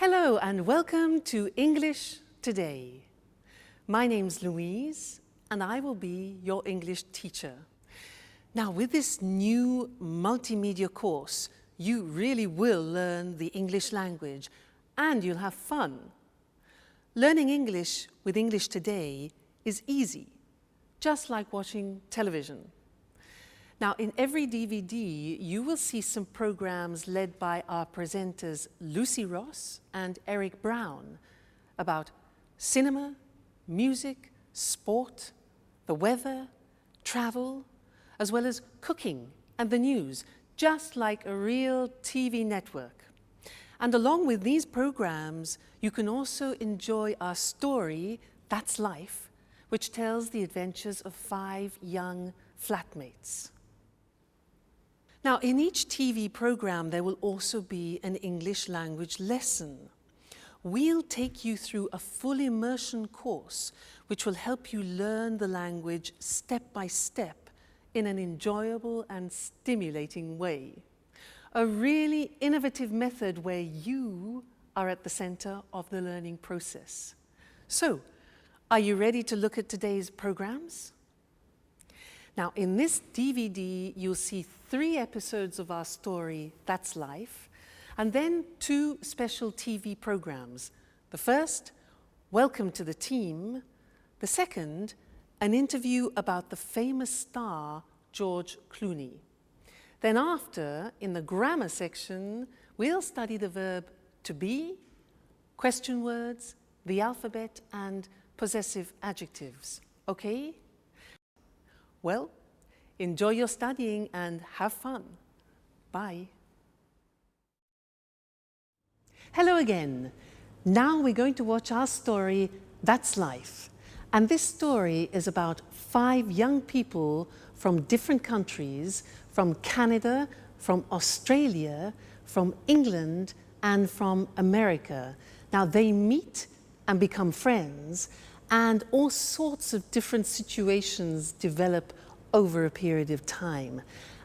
Hello and welcome to English Today. My name's Louise and I will be your English teacher. Now with this new multimedia course, you really will learn the English language and you'll have fun. Learning English with English Today is easy, just like watching television. Now, in every DVD, you will see some programs led by our presenters Lucy Ross and Eric Brown about cinema, music, sport, the weather, travel, as well as cooking and the news, just like a real TV network. And along with these programs, you can also enjoy our story, That's Life, which tells the adventures of 5 young flatmates. Now, in each TV program, there will also be an English language lesson. We'll take you through a full immersion course, which will help you learn the language step by step in an enjoyable and stimulating way. A really innovative method where you are at the center of the learning process. So, are you ready to look at today's programs? Now, in this DVD, you'll see 3 episodes of our story, That's Life, and then 2 special TV programs. The first, Welcome to the Team. The second, an interview about the famous star, George Clooney. Then after, in the grammar section, we'll study the verb to be, question words, the alphabet, and possessive adjectives. Okay? Well, enjoy your studying and have fun. Bye. Hello again. Now we're going to watch our story, That's Life. And this story is about 5 young people from different countries, from Canada, from Australia, from England, and from America. Now they meet and become friends, and all sorts of different situations develop over a period of time.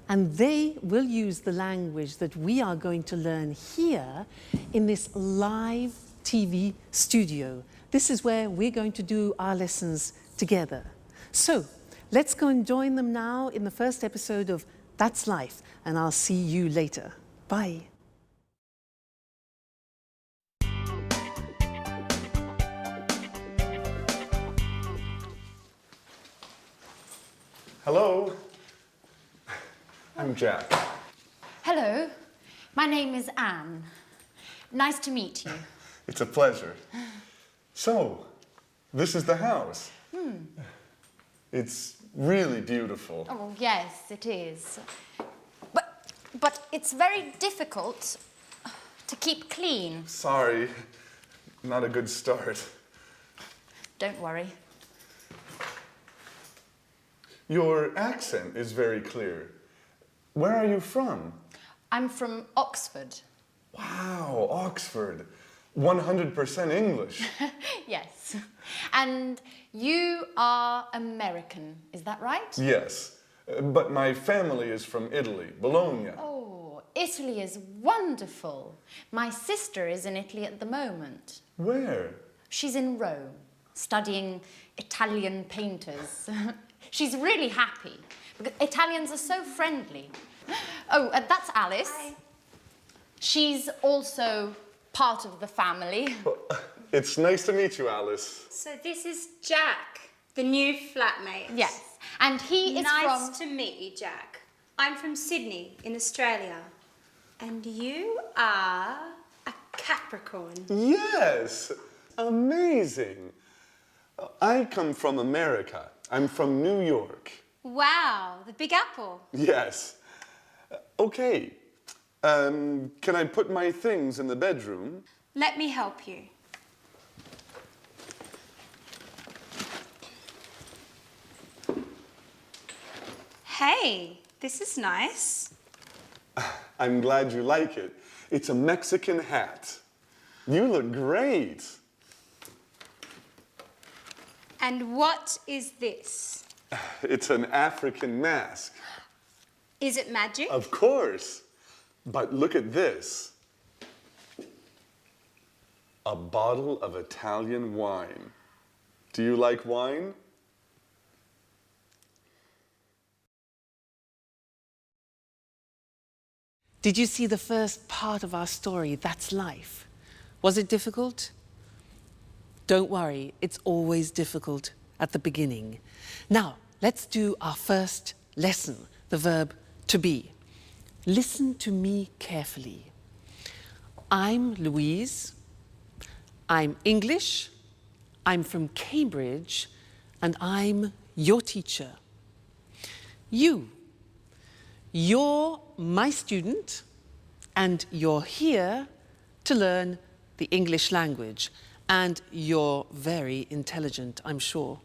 And they will use the language that we are going to learn here in this live TV studio. This is where we're going to do our lessons together. So let's go and join them now in the first episode of That's Life, and I'll see you later. Bye. Hello, I'm Jack. Hello, my name is Anne. Nice to meet you. It's a pleasure. So, this is the house. It's really beautiful. Oh, yes, it is. But it's very difficult to keep clean. Sorry, not a good start. Don't worry. Your accent is very clear. Where are you from? I'm from Oxford. Wow, Oxford. 100% English. Yes. And you are American, is that right? Yes, but my family is from Italy, Bologna. Oh, Italy is wonderful. My sister is in Italy at the moment. Where? She's in Rome, studying Italian painters. She's really happy, because Italians are so friendly. Oh, that's Alice. Hi. She's also part of the family. Well, it's nice to meet you, Alice. So this is Jack, the new flatmate. Yes, and he is Nice to meet you, Jack. I'm from Sydney in Australia. And you are a Capricorn. Yes, amazing. I come from America. I'm from New York. Wow, the Big Apple. Yes. Okay. Can I put my things in the bedroom? Let me help you. Hey, this is nice. I'm glad you like it. It's a Mexican hat. You look great. And what is this? It's an African mask. Is it magic? Of course. But look at this. a bottle of Italian wine. Do you like wine? Did you see the first part of our story, That's Life? Was it difficult? Don't worry, it's always difficult at the beginning. Now, let's do our first lesson, the verb to be. Listen to me carefully. I'm Louise. I'm English. I'm from Cambridge, and I'm your teacher. You're my student, and you're here to learn the English language, and you're very intelligent, I'm sure.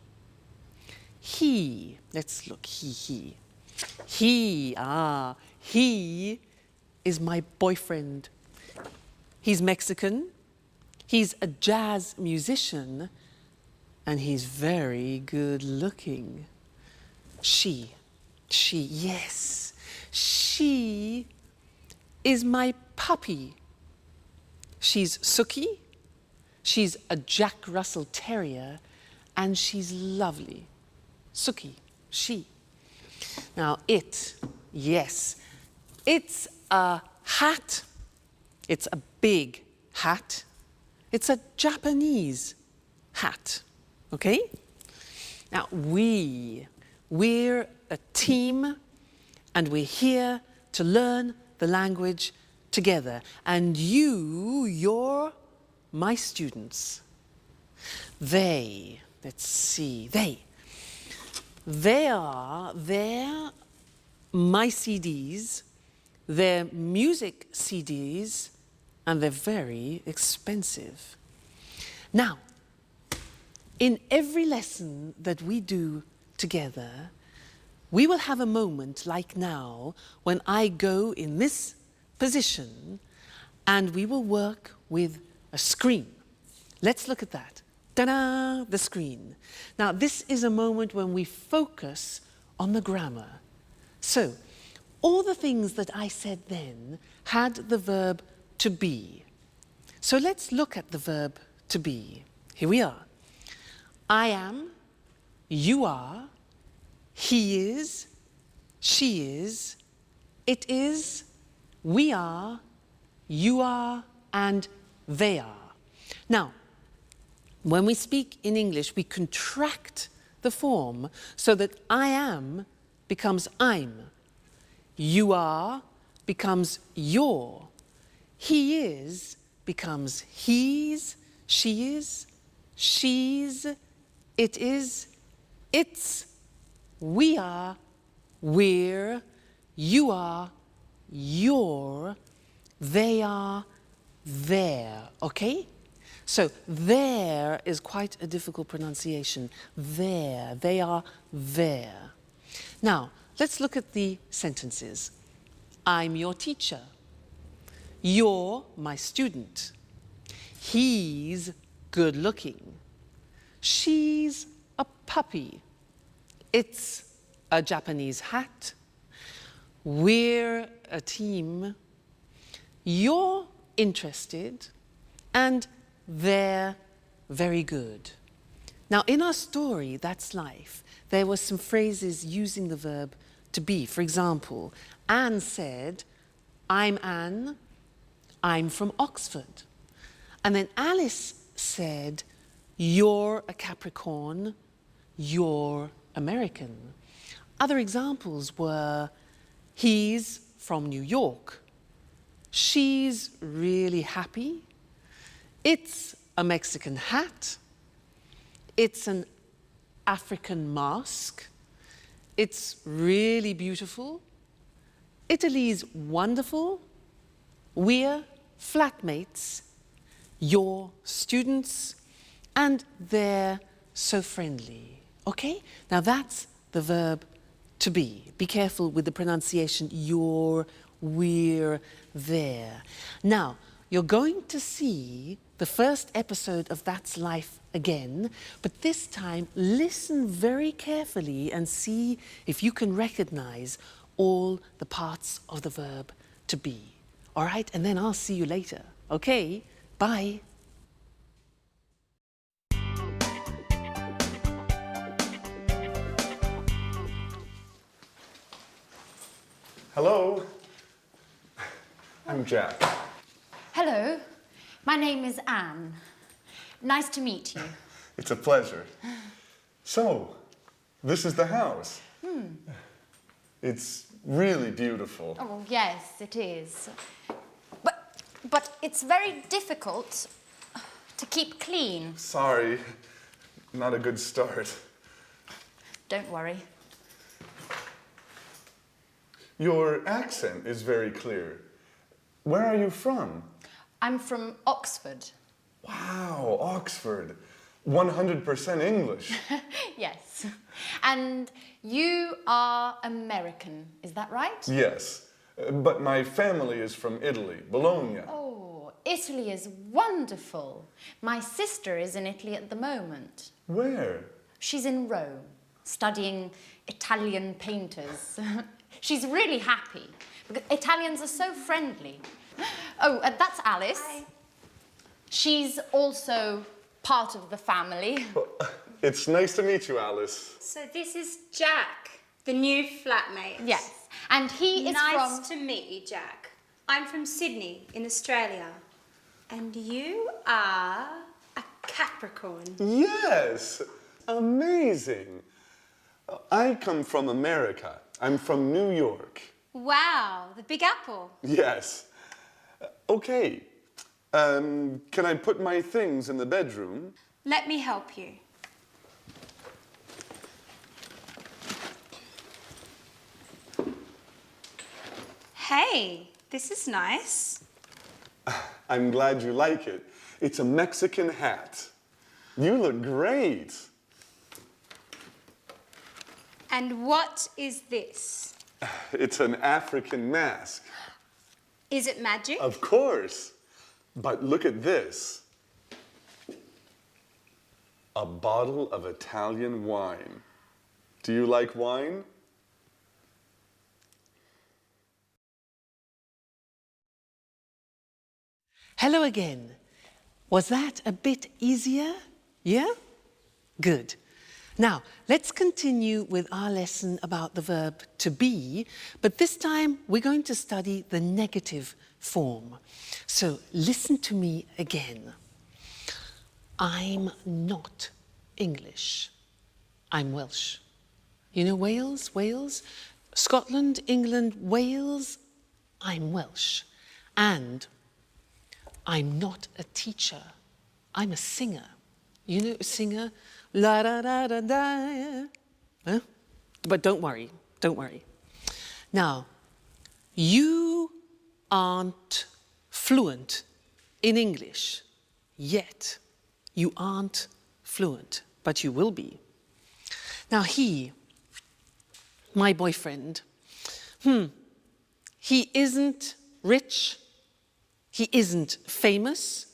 He, let's look, he is my boyfriend. He's Mexican, he's a jazz musician, and he's very good looking. She, yes, she is my puppy. She's Suki, she's a Jack Russell Terrier, and she's lovely. Suki, she. Now yes, it's a hat. It's a big hat. It's a Japanese hat, okay? Now we're a team, and we're here to learn the language together. And you're my students. They're my CDs, they're music CDs, and they're very expensive. Now, in every lesson that we do together, we will have a moment like now when I go in this position and we will work with a screen. Let's look at that. Ta-da! The screen. Now, this is a moment when we focus on the grammar. So, all the things that I said then had the verb to be. So let's look at the verb to be. Here we are. I am, you are, he is, she is, it is, we are, you are, and they are. Now, when we speak in English, we contract the form so that I am becomes I'm. You are becomes your. He is becomes he's, she is, she's, it is, it's, we are, we're, you are, you're, they are, they're, okay? So there is quite a difficult pronunciation. There, they are there. Now, let's look at the sentences. I'm your teacher. You're my student. He's good looking. She's a puppy. It's a Japanese hat. We're a team. You're interested, and they're very good. Now, in our story, That's Life, there were some phrases using the verb to be. For example, Anne said, I'm Anne, I'm from Oxford. And then Alice said, you're a Capricorn, you're American. Other examples were, he's from New York, she's really happy, it's a Mexican hat, it's an African mask, it's really beautiful, Italy's wonderful, we're flatmates, you're students, and they're so friendly. Okay? Now that's the verb to be. Be careful with the pronunciation, you're, we're, there. Now, you're going to see the first episode of That's Life again, but this time listen very carefully and see if you can recognize all the parts of the verb to be. All right? And then I'll see you later. Okay? Bye. Hello. I'm Jack. Hello, my name is Anne. Nice to meet you. It's a pleasure. So, this is the house. It's really beautiful. Oh, yes, it is. But it's very difficult to keep clean. Sorry, not a good start. Don't worry. Your accent is very clear. Where are you from? I'm from Oxford. Wow, Oxford. 100% English. Yes. And you are American, is that right? Yes, but my family is from Italy, Bologna. Oh, Italy is wonderful. My sister is in Italy at the moment. Where? She's in Rome, studying Italian painters. She's really happy, because Italians are so friendly. Oh, that's Alice. Hi. She's also part of the family. It's nice to meet you, Alice. So this is Jack, the new flatmate. Yes, and he is Nice to meet you, Jack. I'm from Sydney in Australia. And you are a Capricorn. Yes, amazing. I come from America. I'm from New York. Wow, the Big Apple. Yes. Okay. Can I put my things in the bedroom? Let me help you. Hey, this is nice. I'm glad you like it. It's a Mexican hat. You look great. And what is this? It's an African mask. Is it magic? Of course. But look at this. A bottle of Italian wine. Do you like wine? Hello again. Was that a bit easier? Yeah? Good. Now, let's continue with our lesson about the verb to be, but this time we're going to study the negative form. So listen to me again. I'm not English. I'm Welsh. You know Wales? Wales? Scotland, England, Wales? I'm Welsh. And I'm not a teacher. I'm a singer. You know a singer? La da da da da. Huh? But don't worry, don't worry. Now, you aren't fluent in English yet. You aren't fluent, but you will be. Now he, my boyfriend, he isn't rich, he isn't famous,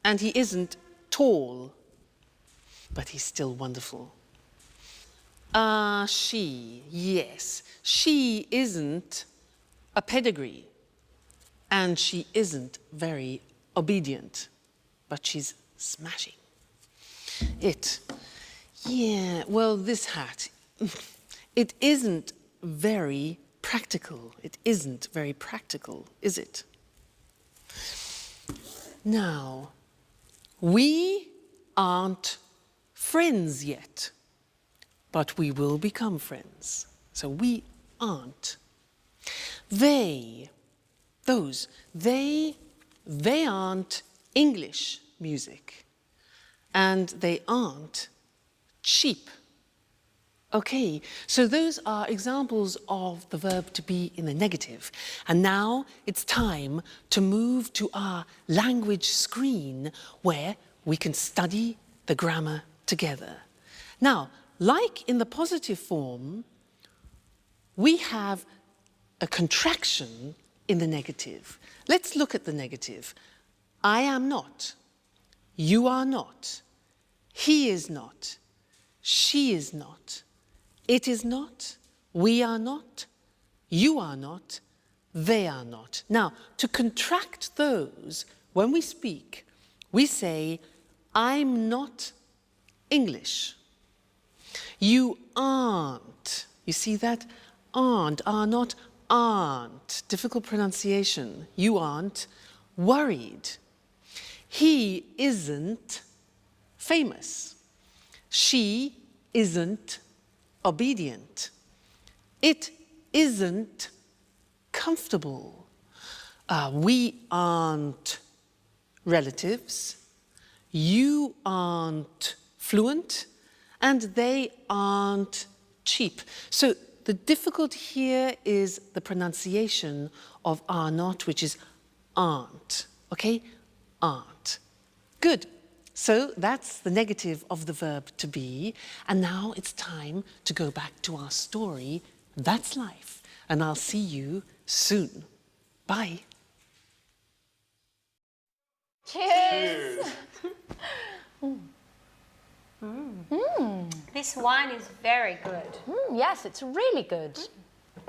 and he isn't tall, but he's still wonderful. She, yes, she isn't a pedigree, and she isn't very obedient, but she's smashing. Yeah, well, this hat, it isn't very practical. It isn't very practical, is it? Now, we aren't friends yet, but we will become friends. So we aren't. They aren't English music, and they aren't cheap. Okay, so those are examples of the verb to be in the negative. And now it's time to move to our language screen where we can study the grammar together. Now, like in the positive form, we have a contraction in the negative. Let's look at the negative. I am not. You are not. He is not. She is not. It is not. We are not. You are not. They are not. Now, to contract those, when we speak, we say, I'm not English. You aren't. You see that? Aren't, are not, aren't, difficult pronunciation, you aren't worried. He isn't famous. She isn't obedient. It isn't comfortable. We aren't relatives. You aren't fluent. And they aren't cheap. So the difficulty here is the pronunciation of are not, which is aren't. Okay? Aren't. Good. So that's the negative of the verb to be. And now it's time to go back to our story. That's life. And I'll see you soon. Bye. Cheers! This wine is very good. Yes, it's really good.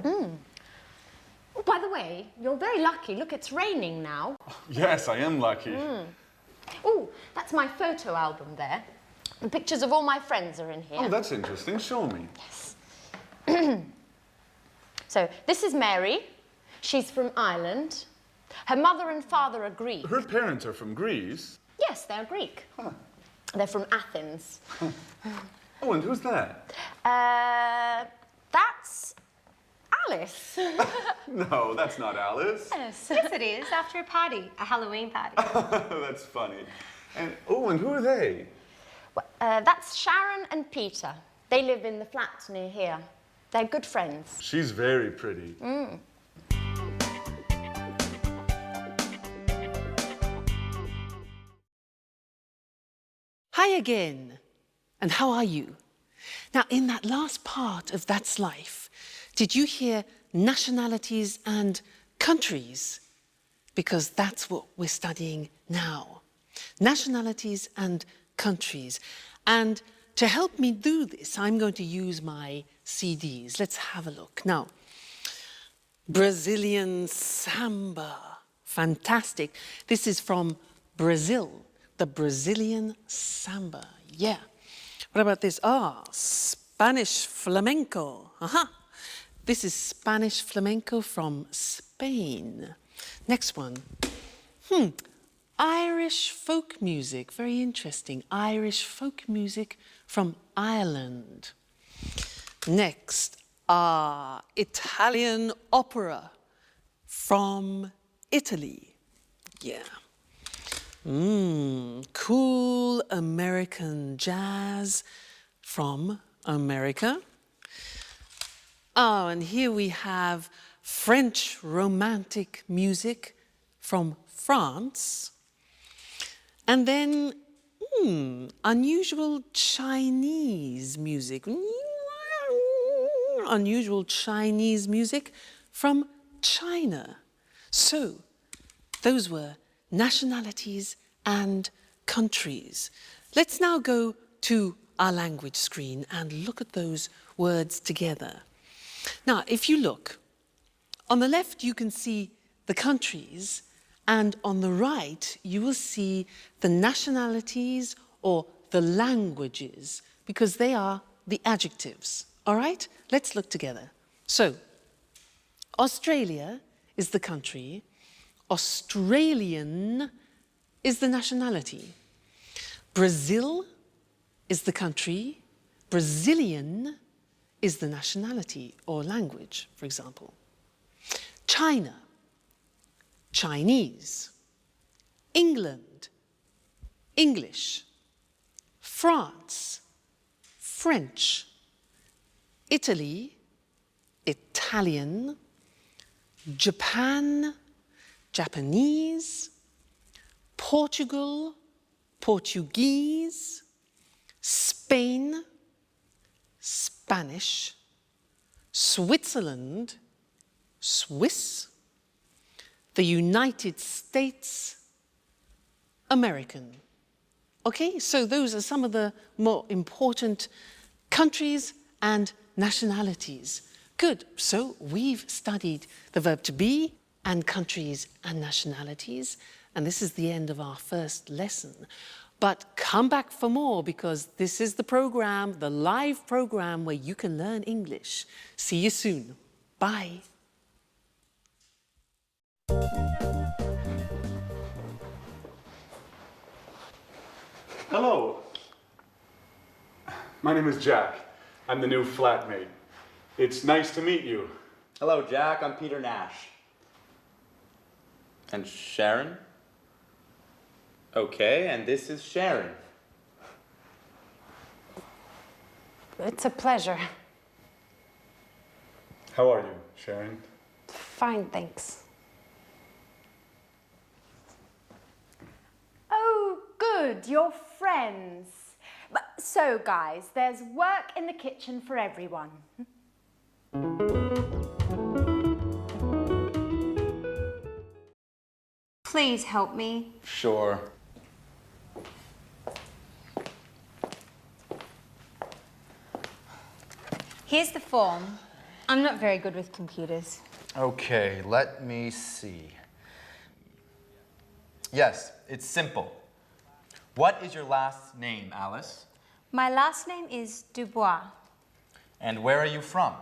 Oh, by the way, you're very lucky. Look, it's raining now. Yes, I am lucky. Oh, that's my photo album there. The pictures of all my friends are in here. Oh, that's interesting. Show me. So, this is Mary. She's from Ireland. Her mother and father are Greek. Her parents are from Greece. Yes, they're Greek. Huh. They're from Athens. Oh, and who's that? That's Alice. No, that's not Alice. Yes. Yes, it is. After a party, a Halloween party. That's funny. And who are they? That's Sharon and Peter. They live in the flat near here. They're good friends. She's very pretty. Hi again, and how are you? Now, in that last part of That's Life, did you hear nationalities and countries? Because that's what we're studying now. Nationalities and countries. And to help me do this, I'm going to use my CDs. Let's have a look. Now, Brazilian samba. Fantastic. This is from Brazil. The Brazilian samba, yeah. What about this? Spanish flamenco. This is Spanish flamenco from Spain. Next one. Irish folk music, very interesting. Irish folk music from Ireland. Next, Italian opera from Italy. Yeah. Cool American jazz from America. Oh, and here we have French romantic music from France. And then unusual Chinese music. Unusual Chinese music from China. So, those were nationalities and countries. Let's now go to our language screen and look at those words together. Now, if you look, on the left you can see the countries, and on the right you will see the nationalities or the languages, because they are the adjectives. All right? Let's look together. So, Australia is the country. Australian is the nationality. Brazil is the country. Brazilian is the nationality or language, for example. China, Chinese. England, English. France, French. Italy, Italian. Japan, Japanese. Portugal, Portuguese. Spain, Spanish. Switzerland, Swiss. The United States, American. Okay, so those are some of the more important countries and nationalities. Good, so we've studied the verb to be and countries and nationalities, and this is the end of our first lesson. But come back for more, because this is the program, the live program where you can learn English. See you soon. Bye. Hello. My name is Jack. I'm the new flatmate. It's nice to meet you. Hello, Jack. I'm Peter Nash. And Sharon? Okay, and this is Sharon. It's a pleasure. How are you, Sharon? Fine, thanks. Oh, good, you're friends. So, guys, there's work in the kitchen for everyone. Please help me. Sure. Here's the form. I'm not very good with computers. Okay, let me see. Yes, it's simple. What is your last name, Alice? My last name is Dubois. And where are you from?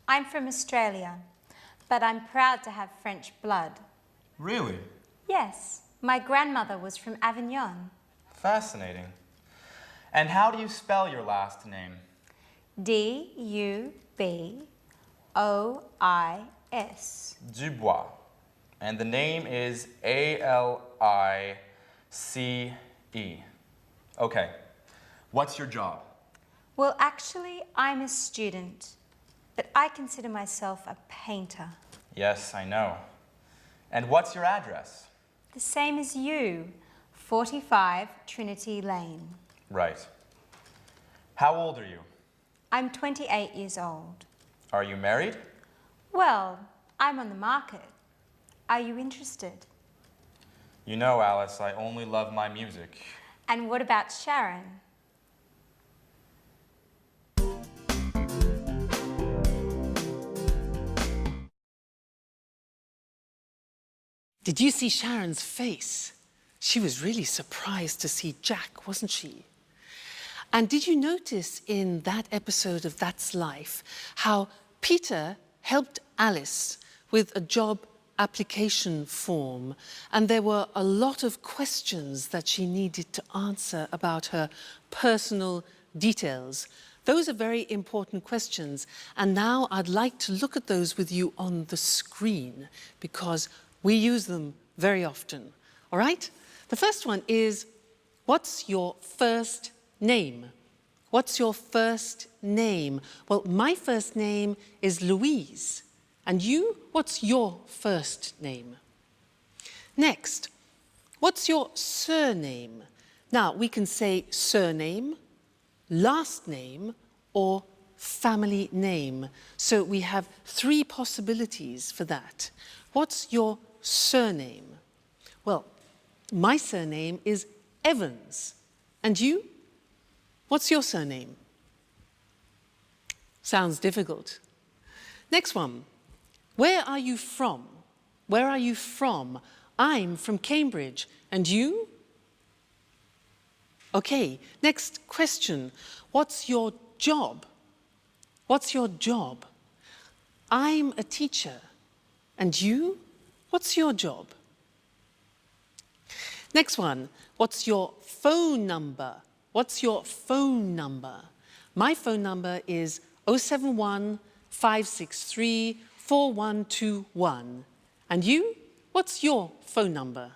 I'm from Australia, but I'm proud to have French blood. Really? Yes, my grandmother was from Avignon. Fascinating. And how do you spell your last name? D-U-B-O-I-S. Dubois. And the name is A-L-I-C-E. Okay. What's your job? Well, actually, I'm a student, but I consider myself a painter. Yes, I know. And what's your address? The same as you, 45 Trinity Lane. Right. How old are you? I'm 28 years old. Are you married? Well, I'm on the market. Are you interested? You know, Alice, I only love my music. And what about Sharon? Did you see Sharon's face? She was really surprised to see Jack, wasn't she? And did you notice in that episode of That's Life how Peter helped Alice with a job application form, and there were a lot of questions that she needed to answer about her personal details. Those are very important questions, and now I'd like to look at those with you on the screen because we use them very often. All right? The first one is, what's your first name? What's your first name? Well, my first name is Louise. And you, what's your first name? Next, what's your surname? Now, we can say surname, last name, or family name. So we have three possibilities for that. What's your surname? Well, my surname is Evans. And you? What's your surname? Sounds difficult. Next one. Where are you from? Where are you from? I'm from Cambridge. And you? Okay, next question. What's your job? What's your job? I'm a teacher. And you? What's your job? Next one. What's your phone number? What's your phone number? My phone number is 071 563 4121. And you? What's your phone number?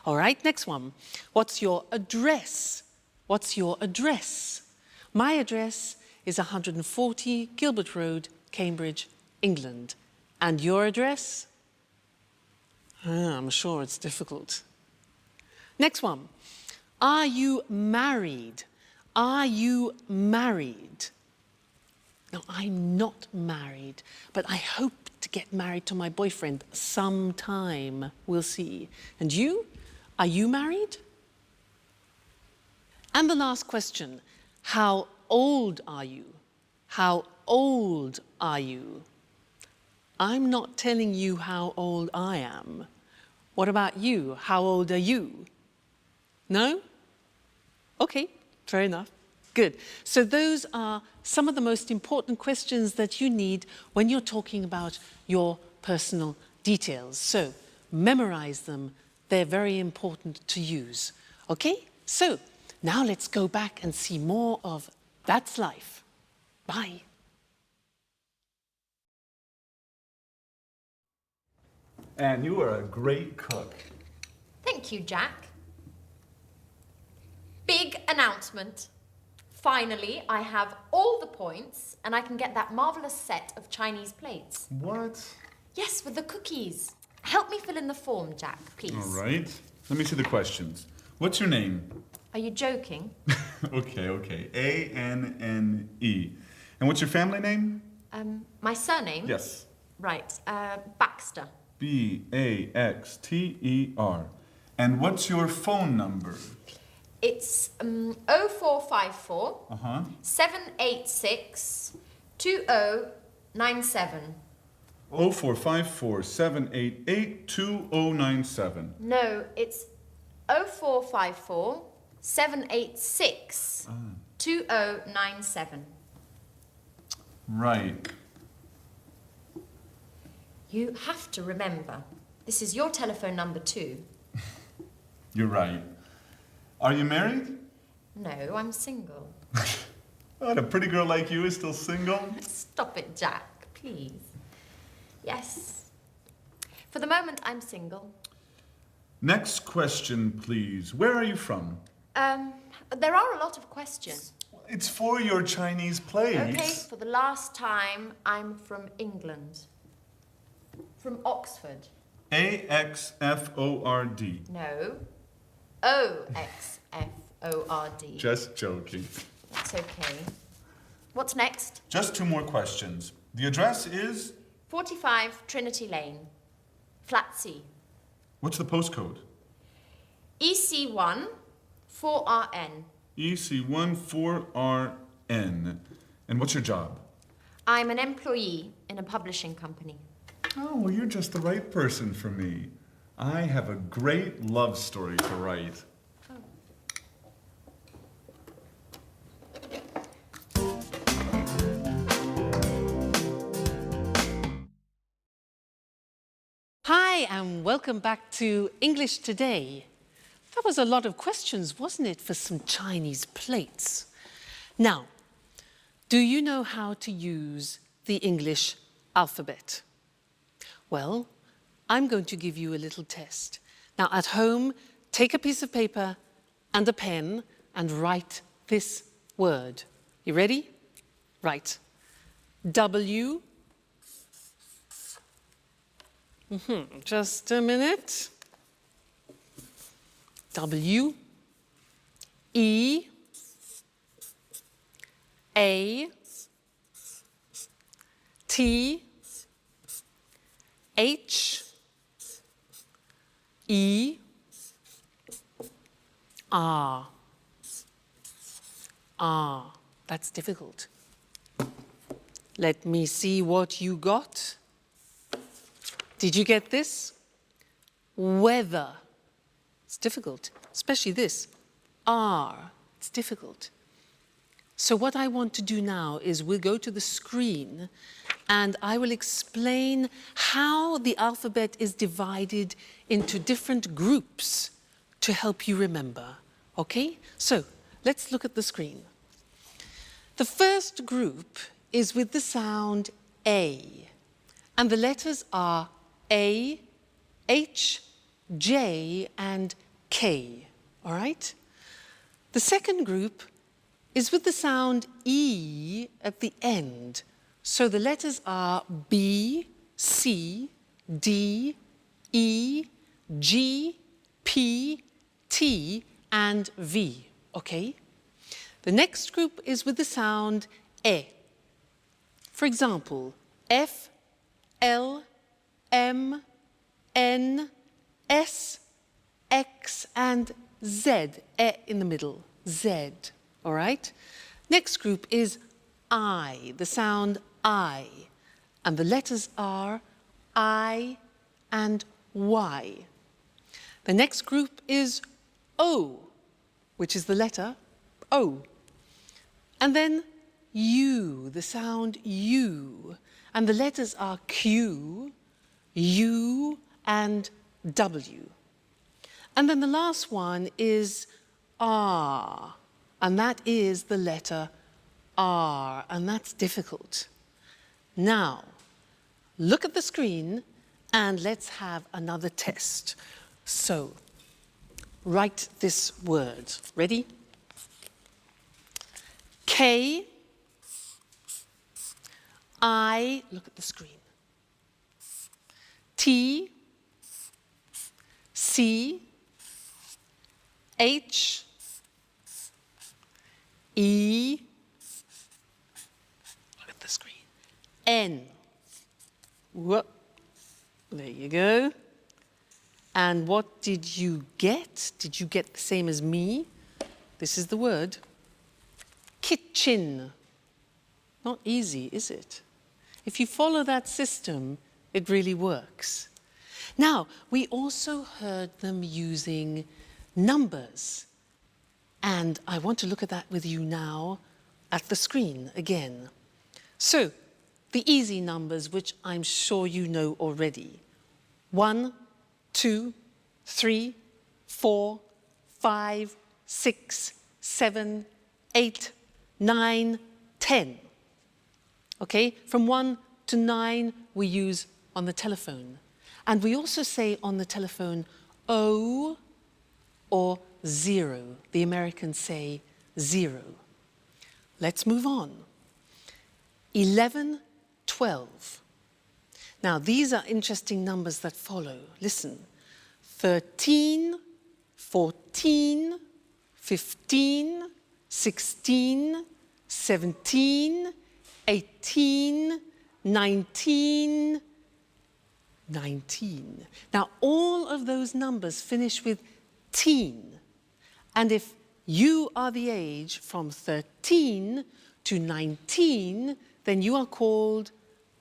All right, next one. What's your address? What's your address? My address is 140 Gilbert Road, Cambridge, England. And your address? I'm sure it's difficult. Next one. Are you married? Are you married? Now, I'm not married, but I hope to get married to my boyfriend sometime. We'll see. And you? Are you married? And the last question. How old are you? How old are you? I'm not telling you how old I am. What about you? How old are you? No? Okay, fair enough. Good. So those are some of the most important questions that you need when you're talking about your personal details. So memorize them. They're very important to use. Okay? So now let's go back and see more of That's Life. Bye. And you are a great cook. Thank you, Jack. Big announcement. Finally, I have all the points and I can get that marvelous set of Chinese plates. What? Yes, with the cookies. Help me fill in the form, Jack, please. All right. Let me see the questions. What's your name? Are you joking? Okay. A-N-N-E. And what's your family name? My surname? Yes. Right, Baxter. B-A-X-T-E-R. And what's your phone number? It's 0454 786 2097. 0454 788 2097. No, it's 0454 786 2097. Right. You have to remember, this is your telephone number too. You're right. Are you married? No, I'm single. What, a pretty girl like you is still single? Stop it, Jack, please. Yes. For the moment, I'm single. Next question, please. Where are you from? There are a lot of questions. It's for your Chinese plates. Okay, for the last time, I'm from England. From Oxford. A-X-F-O-R-D. No. O-X-F-O-R-D. Just joking. That's okay. What's next? Just 2 more questions. The address is? 45 Trinity Lane. Flat C. What's the postcode? EC1 4RN. EC1 4RN. And what's your job? I'm an employee in a publishing company. Oh, well, you're just the right person for me. I have a great love story to write. Hi, and welcome back to English Today. That was a lot of questions, wasn't it, for some Chinese plates? Now, do you know how to use the English alphabet? Well, I'm going to give you a little test. Now, at home, take a piece of paper and a pen and write this word. You ready? Write W. Just a minute. W, E, A, T, H, E, R. R. That's difficult. Let me see what you got. Did you get this? Weather. It's difficult, especially this. R. It's difficult. So what I want to do now is we'll go to the screen and I will explain how the alphabet is divided into different groups to help you remember. Okay? So let's look at the screen. The first group is with the sound A, and the letters are A, H, J, and K, all right? The second group is with the sound E at the end. So the letters are B, C, D, E, G, P, T, and V, okay? The next group is with the sound E. For example, F, L, M, N, S, X, and Z, E in the middle, Z, all right? Next group is I, the sound I, and the letters are I and Y. The next group is O, which is the letter O. And then U, the sound U, and the letters are Q, U and W. And then the last one is R, and that is the letter R, and that's difficult. Now, look at the screen and let's have another test. So, write this word. Ready? K, I, look at the screen. T, C, H, E, look at the screen, N. Whoop. There you go. And what did you get? Did you get the same as me? This is the word. Kitchen. Not easy, is it? If you follow that system, it really works. Now, we also heard them using numbers. And I want to look at that with you now at the screen again. So, the easy numbers, which I'm sure you know already. 1, 2, 3, 4, 5, 6, 7, 8, 9, 10. Okay, from 1 to 9 we use on the telephone. And we also say on the telephone O or 0. The Americans say 0. Let's move on. 11, 12. Now these are interesting numbers that follow. Listen. 13, 14, 15, 16, 17, 18, 19, 19. Now all of those numbers finish with teen. And if you are the age from 13 to 19, then you are called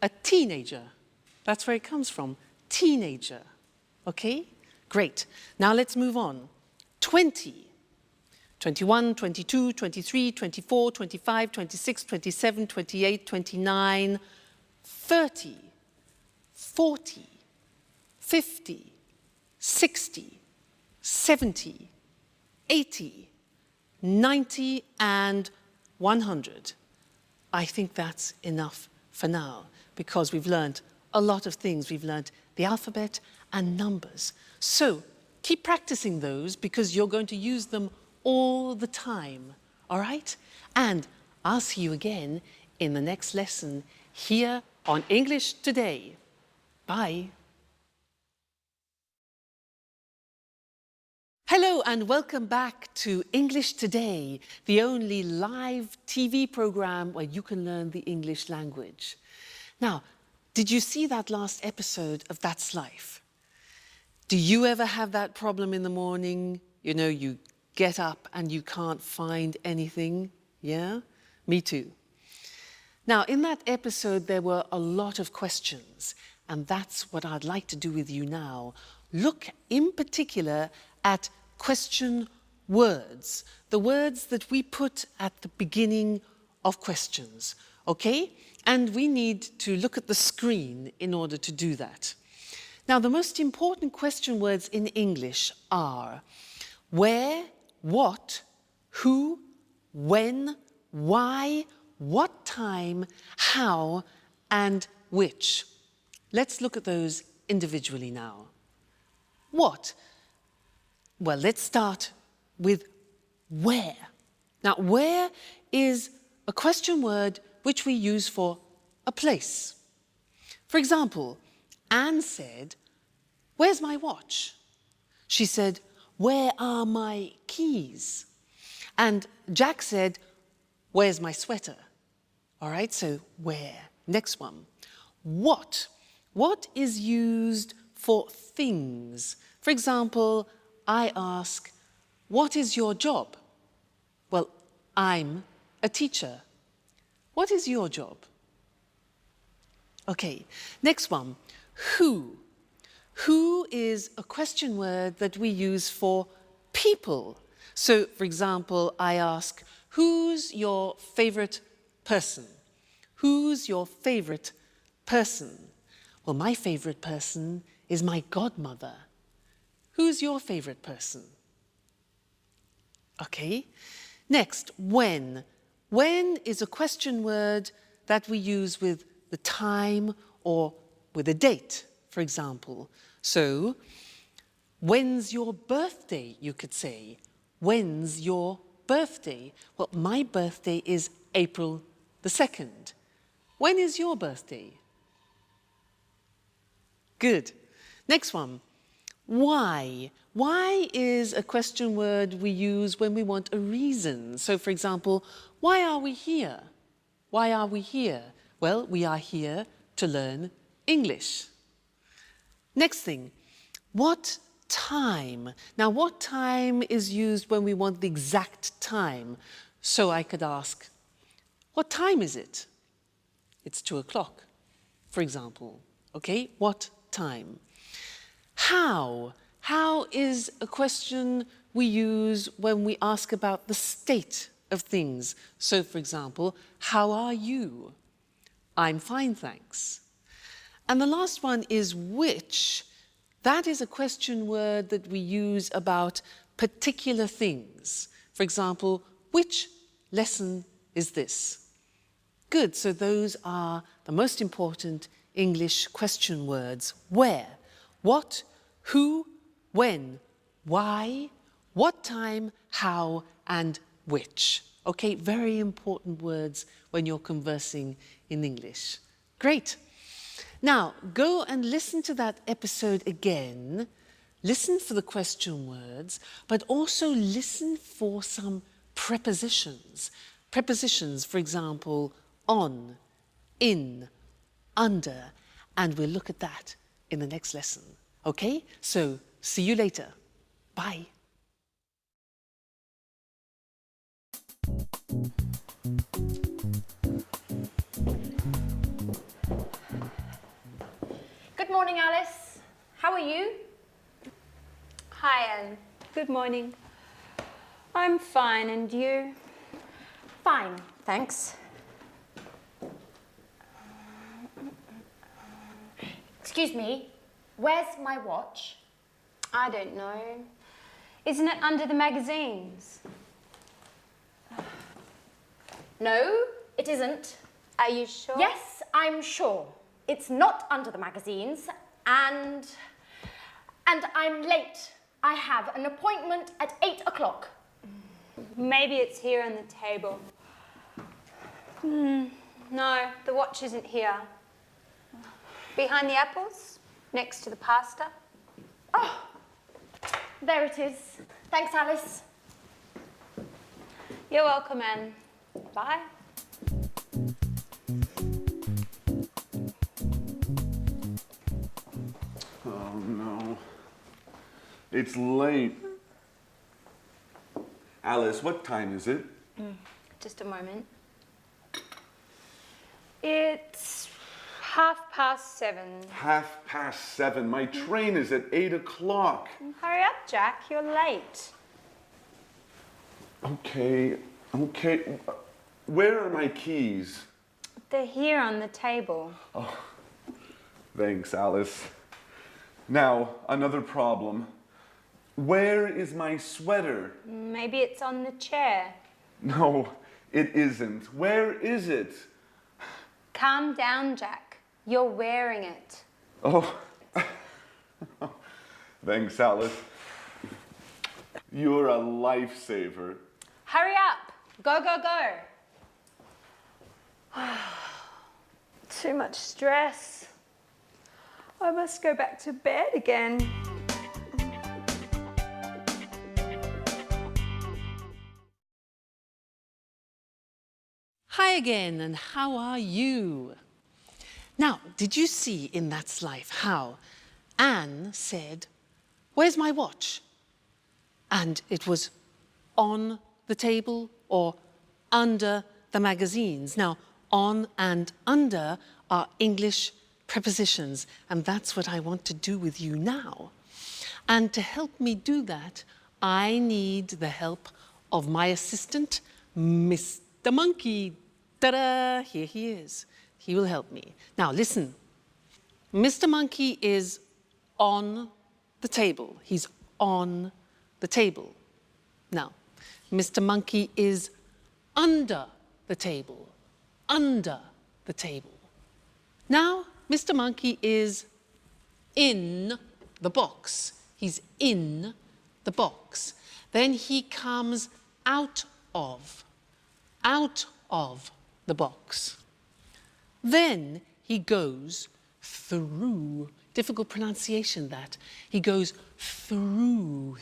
a teenager. That's where it comes from, teenager. Okay? Great. Now let's move on. 20. 21, 22, 23, 24, 25, 26, 27, 28, 29, 30, 40, 50, 60, 70, 80, 90, and 100. I think that's enough for now because we've learned a lot of things. We've learned the alphabet and numbers. So keep practicing those because you're going to use them all the time, all right? And I'll see you again in the next lesson here on English Today. Bye. Hello and welcome back to English Today, the only live TV program where you can learn the English language. Now, did you see that last episode of That's Life? Do you ever have that problem in the morning? You know, you get up and you can't find anything? Yeah? Me too. Now, in that episode, there were a lot of questions, and that's what I'd like to do with you now. Look in particular at question words, the words that we put at the beginning of questions, okay? And we need to look at the screen in order to do that. Now, the most important question words in English are where, what, who, when, why, what time, how, and which. Let's look at those individually now. What? Well, let's start with where. Now, where is a question word which we use for a place. For example, Anne said, "Where's my watch?" She said, "Where are my keys?" And Jack said, "Where's my sweater?" All right, so where. Next one. What? What is used for things? For example, I ask, "What is your job?" Well, I'm a teacher. What is your job? Okay, next one. Who? Who is a question word that we use for people. So, for example, I ask, "Who's your favorite person?" Who's your favorite person? Well, my favorite person is my godmother. Who's your favorite person? Okay. Next, when. When is a question word that we use with the time or with a date, for example. So, when's your birthday, you could say. When's your birthday? Well, my birthday is April the 2nd. When is your birthday? Good. Next one. Why? Why is a question word we use when we want a reason. So, for example, why are we here? Why are we here? Well, we are here to learn English. Next thing, what time? Now, what time is used when we want the exact time? So I could ask, what time is it? It's 2 o'clock, for example. Okay, what time? How? How is a question we use when we ask about the state of things. So, for example, how are you? I'm fine, thanks. And the last one is which. That is a question word that we use about particular things. For example, which lesson is this? Good, so those are the most important English question words. Where, what, who, when, why, what time, how, and which. Okay, very important words when you're conversing in English. Great. Now, go and listen to that episode again. Listen for the question words, but also listen for some prepositions. Prepositions, for example, on, in, under, and we'll look at that in the next lesson. Okay? So, see you later. Bye. Good morning, Alice. How are you? Hi, Anne. Good morning. I'm fine, and you? Fine, thanks. Excuse me, where's my watch? I don't know. Isn't it under the magazines? No, it isn't. Are you sure? Yes, I'm sure. It's not under the magazines, and I'm late. I have an appointment at 8 o'clock. Maybe it's here on the table. No, the watch isn't here. Behind the apples, next to the pasta. Oh, there it is. Thanks, Alice. You're welcome, Anne. Bye. Oh no. It's late. Alice, what time is it? Just a moment. It's 7:30. 7:30. My train is at 8 o'clock. Hurry up, Jack. You're late. Okay. Where are my keys? They're here on the table. Thanks, Alice. Now, another problem. Where is my sweater? Maybe it's on the chair. No, it isn't. Where is it? Calm down, Jack. You're wearing it. Oh, thanks, Alice. You're a lifesaver. Hurry up. Go, go, go. Too much stress. I must go back to bed again. Hi again, and how are you? Now, did you see in That's Life how Anne said, "Where's my watch?" And it was on the table or under the magazines. Now, on and under are English prepositions, and that's what I want to do with you now. And to help me do that, I need the help of my assistant, Mr. Monkey. Ta-da! Here he is. He will help me. Now, listen. Mr. Monkey is on the table. He's on the table. Now, Mr. Monkey is under the table. Under the table. Now, Mr. Monkey is in the box. He's in the box. Then he comes out of the box. Then he goes through, difficult pronunciation that. He goes through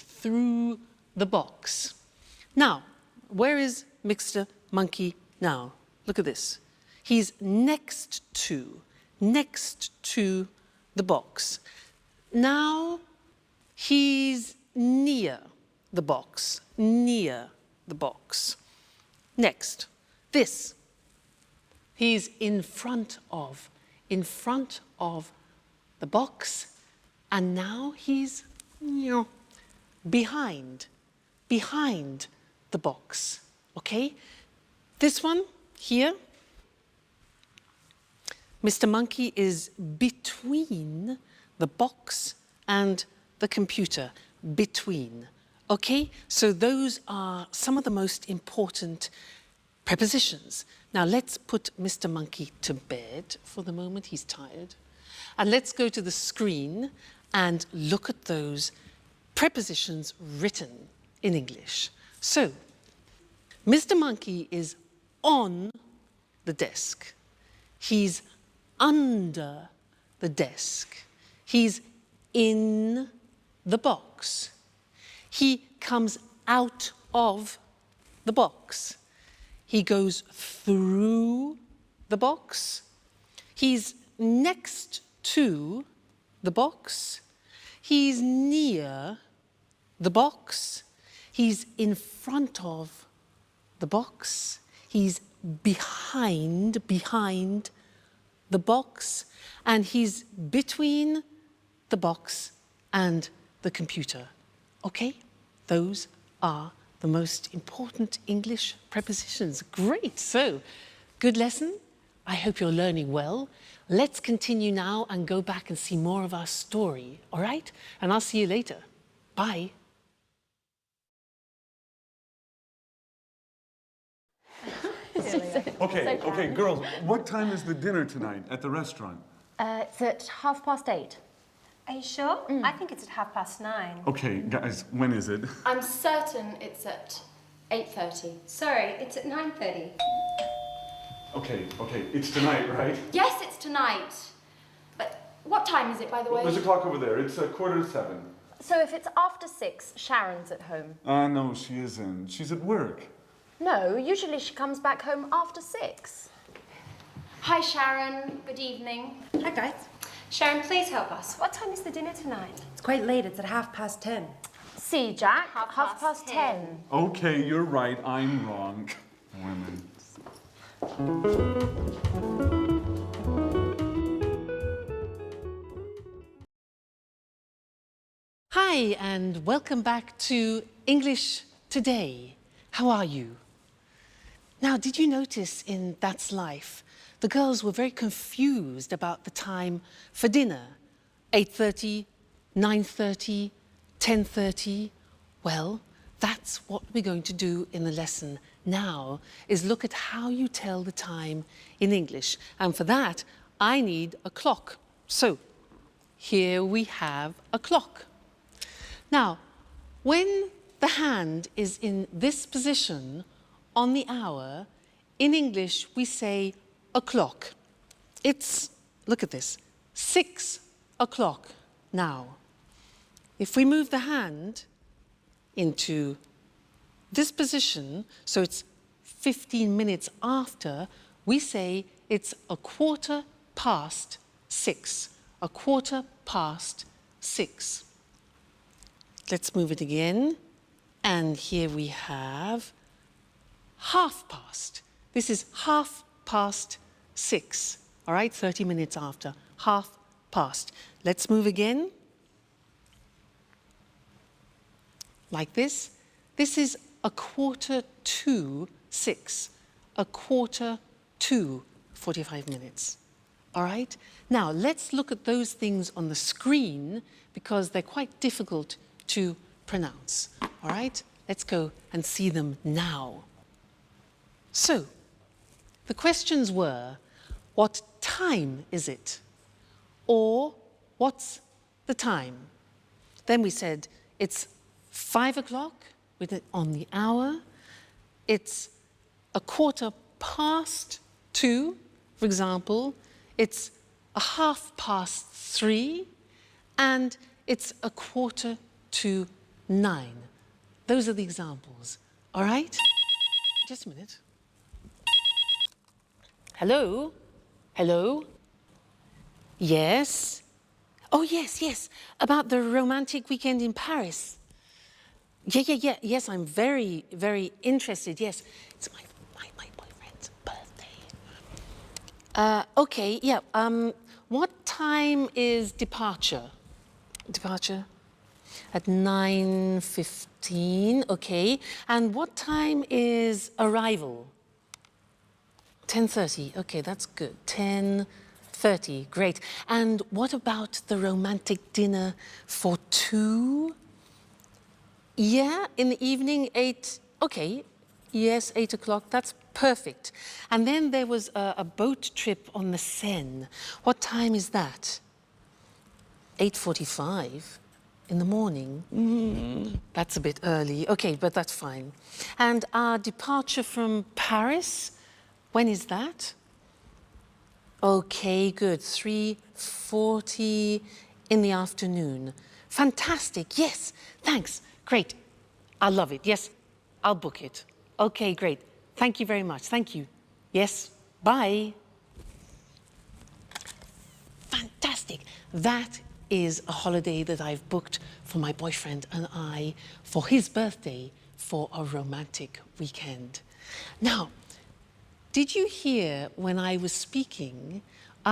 the box. Now, where is Mr. Monkey now? Look at this. He's next to the box. Now he's near the box, near the box. Next, this. He's in front of the box, and now he's behind the box, okay? This one here, Mr. Monkey is between the box and the computer, between, okay? So those are some of the most important prepositions. Now let's put Mr. Monkey to bed for the moment, he's tired. And let's go to the screen and look at those prepositions written in English. So, Mr. Monkey is on the desk. He's under the desk. He's in the box. He comes out of the box. He goes through the box. He's next to the box. He's near the box. He's in front of the box. He's behind the box. And he's between the box and the computer. Okay? Those are the most important English prepositions. Great, so good lesson. I hope you're learning well. Let's continue now and go back and see more of our story, all right? And I'll see you later. Bye. Okay, girls, what time is the dinner tonight at the restaurant? It's at 8:30. Are you sure? I think it's at 9:30. Okay, guys, when is it? I'm certain it's at 8:30. Sorry, it's at 9:30. Okay, it's tonight, right? Yes, it's tonight. But what time is it, by the way? There's a clock over there. It's 7:15. So if it's after 6, Sharon's at home. No, she isn't. She's at work. No, usually she comes back home after 6. Hi, Sharon. Good evening. Hi, guys. Sharon, please help us. What time is the dinner tonight? It's quite late. It's at 10:30. See, Jack, Half past 10. Okay, you're right. I'm wrong. Women. Hi, and welcome back to English Today. How are you? Now, did you notice in That's Life, the girls were very confused about the time for dinner? 8:30, 9:30, 10:30. Well, that's what we're going to do in the lesson now, is look at how you tell the time in English. And for that, I need a clock. So, here we have a clock. Now, when the hand is in this position on the hour, in English we say o'clock. It's, look at this, 6 o'clock now. If we move the hand into this position, so it's 15 minutes after, we say it's 6:15. 6:15. Let's move it again. And here we have 6:30. This is 6:30. All right, 30 minutes after, 6:30. Let's move again. Like this. This is 6:45. 6:45. 45 minutes. all right? Now, let's look at those things on the screen because they're quite difficult to pronounce, all right? Let's go and see them now. So, the questions were, what time is it? Or, what's the time? Then we said, it's 5 o'clock with it on the hour. It's 2:15, for example. It's 3:30, and it's 8:45. Those are the examples, all right? Just a minute. Hello? Hello? Yes? Oh, yes, yes, about the romantic weekend in Paris. Yes, I'm very, very interested, yes. It's my boyfriend's birthday. Okay, yeah, what time is departure? Departure? At 9:15, okay. And what time is arrival? 10:30, okay, that's good. 10:30, great. And what about the romantic dinner for 2? Yeah, in the evening, 8, okay. Yes, 8 o'clock, that's perfect. And then there was a boat trip on the Seine. What time is that? 8:45 in the morning. That's a bit early. Okay, but that's fine. And our departure from Paris, when is that? Okay, good. 3:40 in the afternoon. Fantastic. Yes, thanks. Great. I love it. Yes, I'll book it. Okay, great. Thank you very much. Thank you. Yes, bye. Fantastic. That is a holiday that I've booked for my boyfriend and I for his birthday for a romantic weekend. Now, did you hear when I was speaking,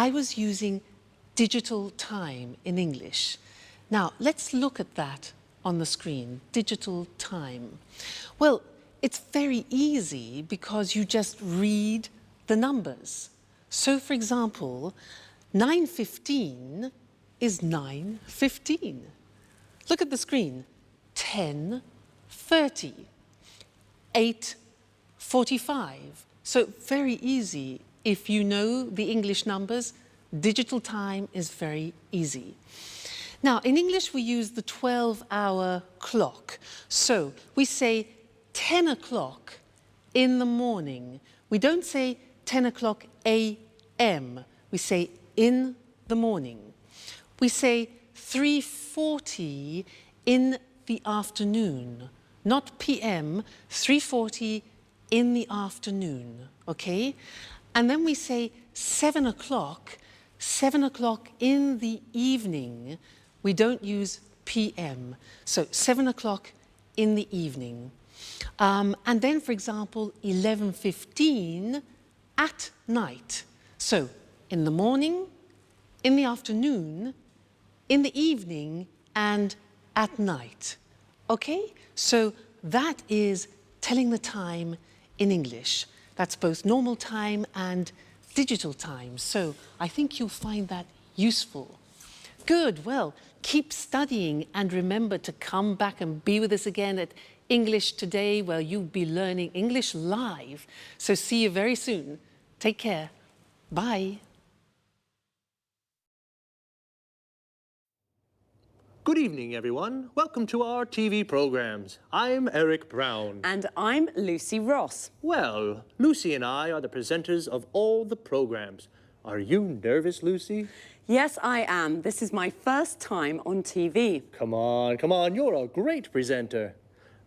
I was using digital time in English. Now, let's look at that on the screen, digital time. Well, it's very easy because you just read the numbers. So, for example, 9:15 is 9:15. Look at the screen, 10:30, 8:45. So very easy. If you know the English numbers, digital time is very easy. Now, in English, we use the 12-hour clock. So we say 10 o'clock in the morning. We don't say 10 o'clock a.m. We say in the morning. We say 3:40 in the afternoon, not p.m., 3:40 in the afternoon, okay? And then we say 7 o'clock in the evening. We don't use p.m., so 7 o'clock in the evening. And then, for example, 11:15 at night. So in the morning, in the afternoon, in the evening, and at night. Okay? So that is telling the time in English. That's both normal time and digital time. So I think you'll find that useful. Good. Well, keep studying and remember to come back and be with us again at English Today, where you'll be learning English live. So see you very soon. Take care. Bye. Good evening, everyone. Welcome to our TV programs. I'm Eric Brown. And I'm Lucy Ross. Well, Lucy and I are the presenters of all the programs. Are you nervous, Lucy? Yes, I am. This is my first time on TV. Come on, you're a great presenter.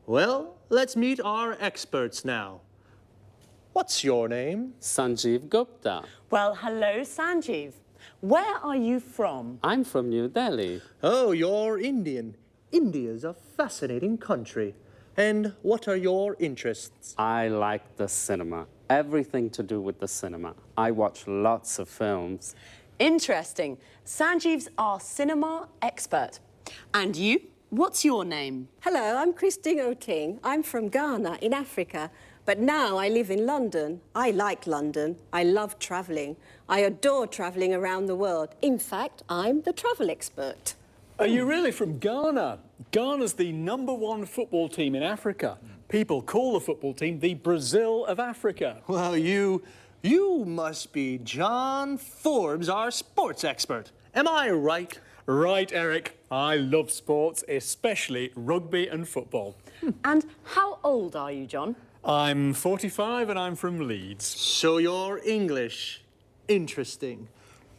Well, let's meet our experts now. What's your name? Sanjeev Gupta. Well, hello, Sanjeev. Where are you from? I'm from New Delhi. Oh, you're Indian. India's a fascinating country. And what are your interests? I like the cinema. Everything to do with the cinema. I watch lots of films. Interesting. Sanjeev's our cinema expert. And you? What's your name? Hello, I'm Christine Oting. I'm from Ghana in Africa. But now I live in London. I like London. I love travelling. I adore travelling around the world. In fact, I'm the travel expert. Are you really from Ghana? Ghana's the #1 football team in Africa. People call the football team the Brazil of Africa. Well, you must be John Forbes, our sports expert. Am I right? Right, Eric. I love sports, especially rugby and football. And how old are you, John? I'm 45 and I'm from Leeds. So you're English. Interesting.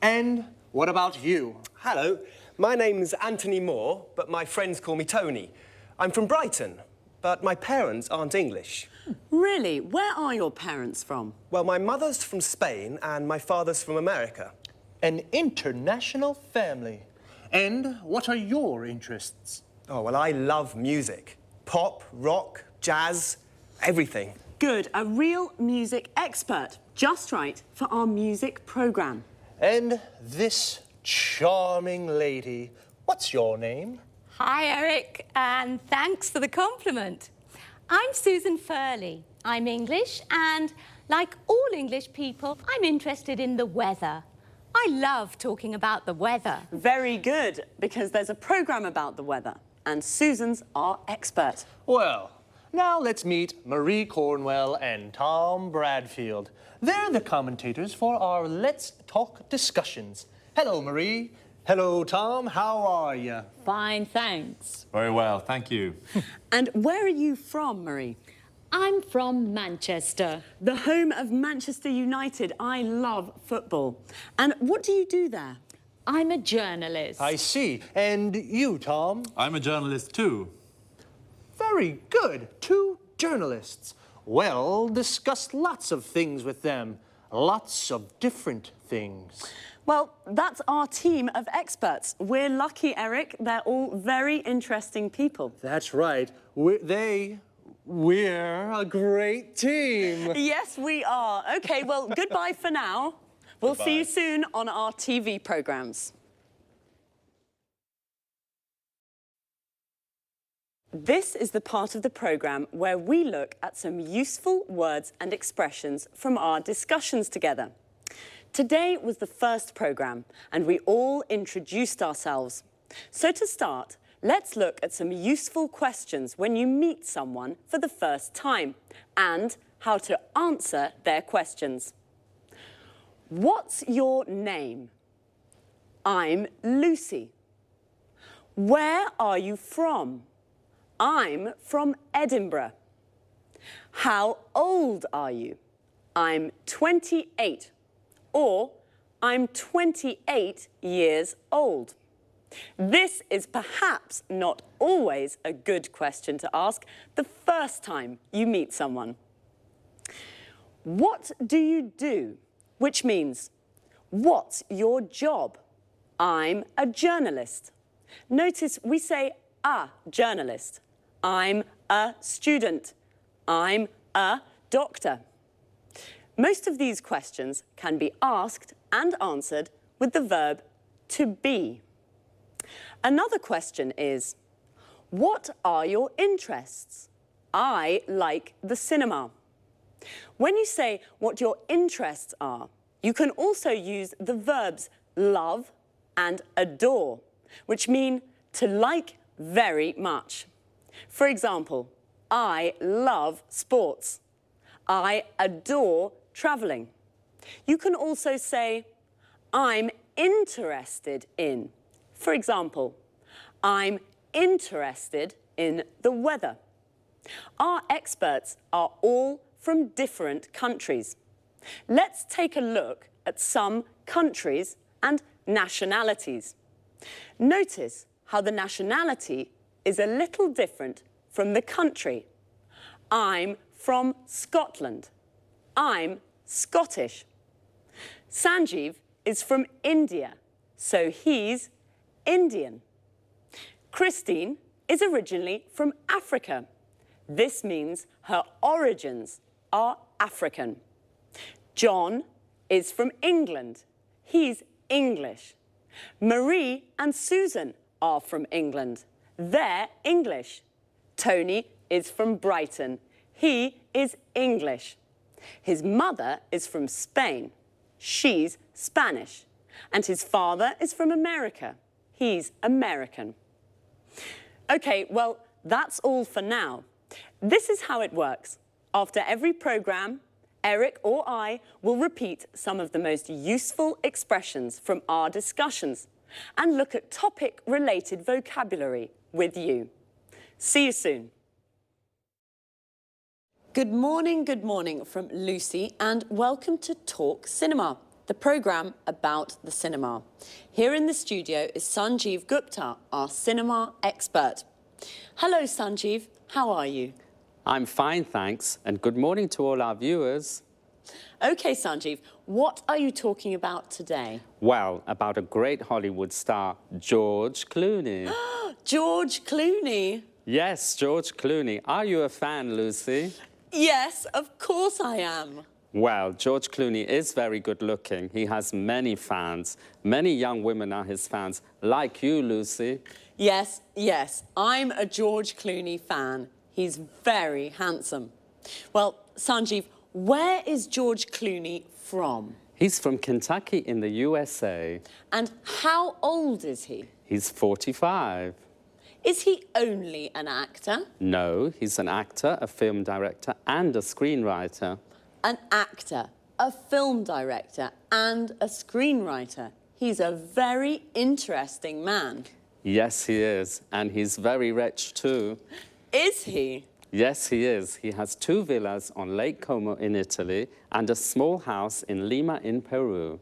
And what about you? Hello, my name's Anthony Moore, but my friends call me Tony. I'm from Brighton, but my parents aren't English. Really? Where are your parents from? Well, my mother's from Spain and my father's from America. An international family. And what are your interests? Oh, well, I love music. Pop, rock, jazz, everything. Good, a real music expert. Just right for our music programme. And this charming lady, what's your name? Hi, Eric, and thanks for the compliment. I'm Susan Furley. I'm English, and like all English people, I'm interested in the weather. I love talking about the weather. Very good, because there's a programme about the weather, and Susan's our expert. Well, now let's meet Marie Cornwell and Tom Bradfield. They're the commentators for our Let's Talk discussions. Hello, Marie. Hello, Tom. How are you? Fine, thanks. Very well, thank you. And where are you from, Marie? I'm from Manchester. The home of Manchester United. I love football. And what do you do there? I'm a journalist. I see. And you, Tom? I'm a journalist too. Very good. 2 journalists. Well, discuss lots of things with them. Lots of different things. Well, that's our team of experts. We're lucky, Eric. They're all very interesting people. That's right. We're a great team. Yes, we are. OK, well, goodbye for now. We'll see you soon on our TV programmes. This is the part of the programme where we look at some useful words and expressions from our discussions together. Today was the first programme, and we all introduced ourselves. So to start, let's look at some useful questions when you meet someone for the first time, and how to answer their questions. What's your name? I'm Lucy. Where are you from? I'm from Edinburgh. How old are you? I'm 28. Or, I'm 28 years old. This is perhaps not always a good question to ask the first time you meet someone. What do you do? Which means, what's your job? I'm a journalist. Notice we say a journalist. I'm a student. I'm a doctor. Most of these questions can be asked and answered with the verb to be. Another question is, what are your interests? I like the cinema. When you say what your interests are, you can also use the verbs love and adore, which mean to like very much. For example, I love sports. I adore travelling. You can also say, I'm interested in. For example, I'm interested in the weather. Our experts are all from different countries. Let's take a look at some countries and nationalities. Notice how the nationality is a little different from the country. I'm from Scotland. I'm Scottish. Sanjeev is from India, so he's Indian. Christine is originally from Africa. This means her origins are African. John is from England. He's English. Marie and Susan are from England. They're English. Tony is from Brighton. He is English. His mother is from Spain. She's Spanish. And his father is from America. He's American. OK, well, that's all for now. This is how it works. After every programme, Eric or I will repeat some of the most useful expressions from our discussions and look at topic-related vocabulary with you. See you soon. Good morning from Lucy, and welcome to Talk Cinema, the programme about the cinema. Here in the studio is Sanjeev Gupta, our cinema expert. Hello, Sanjeev. How are you? I'm fine, thanks, and good morning to all our viewers. OK, Sanjeev, what are you talking about today? Well, about a great Hollywood star, George Clooney. George Clooney? Yes, George Clooney. Are you a fan, Lucy? Yes, of course I am. Well, George Clooney is very good looking. He has many fans. Many young women are his fans, like you, Lucy. Yes, I'm a George Clooney fan. He's very handsome. Well, Sanjeev, where is George Clooney from? He's from Kentucky in the USA. And how old is he? He's 45. Is he only an actor? No, he's an actor, a film director, and a screenwriter. An actor, a film director, and a screenwriter. He's a very interesting man. Yes, he is. And he's very rich, too. Is he? Yes, he is. He has 2 villas on Lake Como in Italy and a small house in Lima in Peru.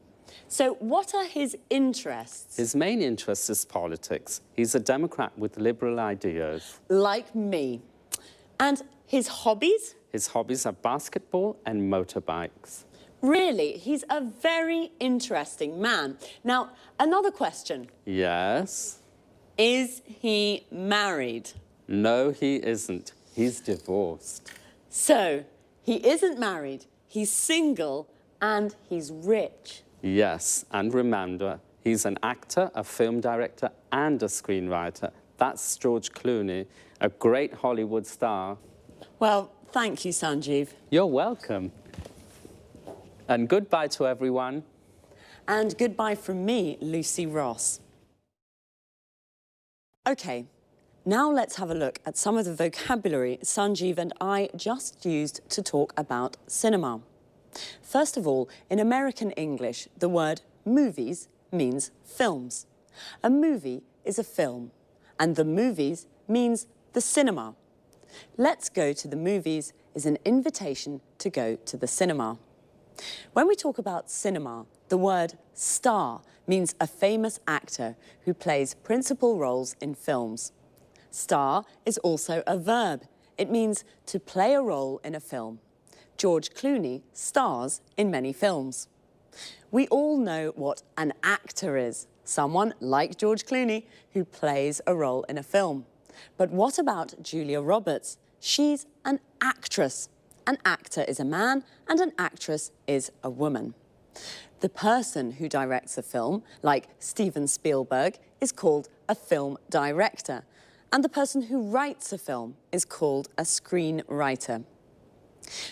So what are his interests? His main interest is politics. He's a Democrat with liberal ideas. Like me. And his hobbies? His hobbies are basketball and motorbikes. Really? He's a very interesting man. Now, another question. Yes? Is he married? No, he isn't. He's divorced. So, he isn't married, he's single, and he's rich. Yes, and remember, he's an actor, a film director, and a screenwriter. That's George Clooney, a great Hollywood star. Well, thank you, Sanjeev. You're welcome. And goodbye to everyone. And goodbye from me, Lucy Ross. OK, now let's have a look at some of the vocabulary Sanjeev and I just used to talk about cinema. First of all, in American English, the word movies means films. A movie is a film, and the movies means the cinema. Let's go to the movies is an invitation to go to the cinema. When we talk about cinema, the word star means a famous actor who plays principal roles in films. Star is also a verb. It means to play a role in a film. George Clooney stars in many films. We all know what an actor is, someone like George Clooney who plays a role in a film. But what about Julia Roberts? She's an actress. An actor is a man and an actress is a woman. The person who directs a film, like Steven Spielberg, is called a film director. And the person who writes a film is called a screenwriter.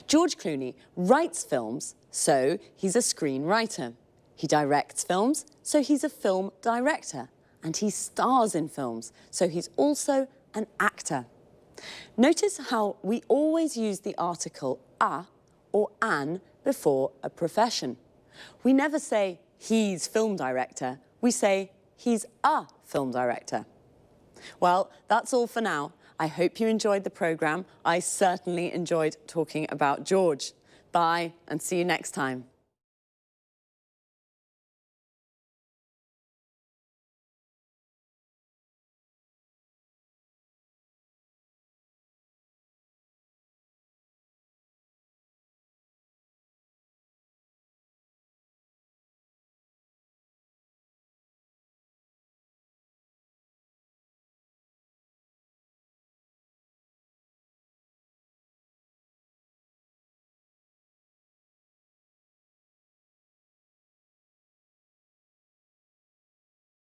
George Clooney writes films, so he's a screenwriter. He directs films, so he's a film director. And he stars in films, so he's also an actor. Notice how we always use the article a or an before a profession. We never say he's film director, we say he's a film director. Well, that's all for now. I hope you enjoyed the programme. I certainly enjoyed talking about George. Bye, and see you next time.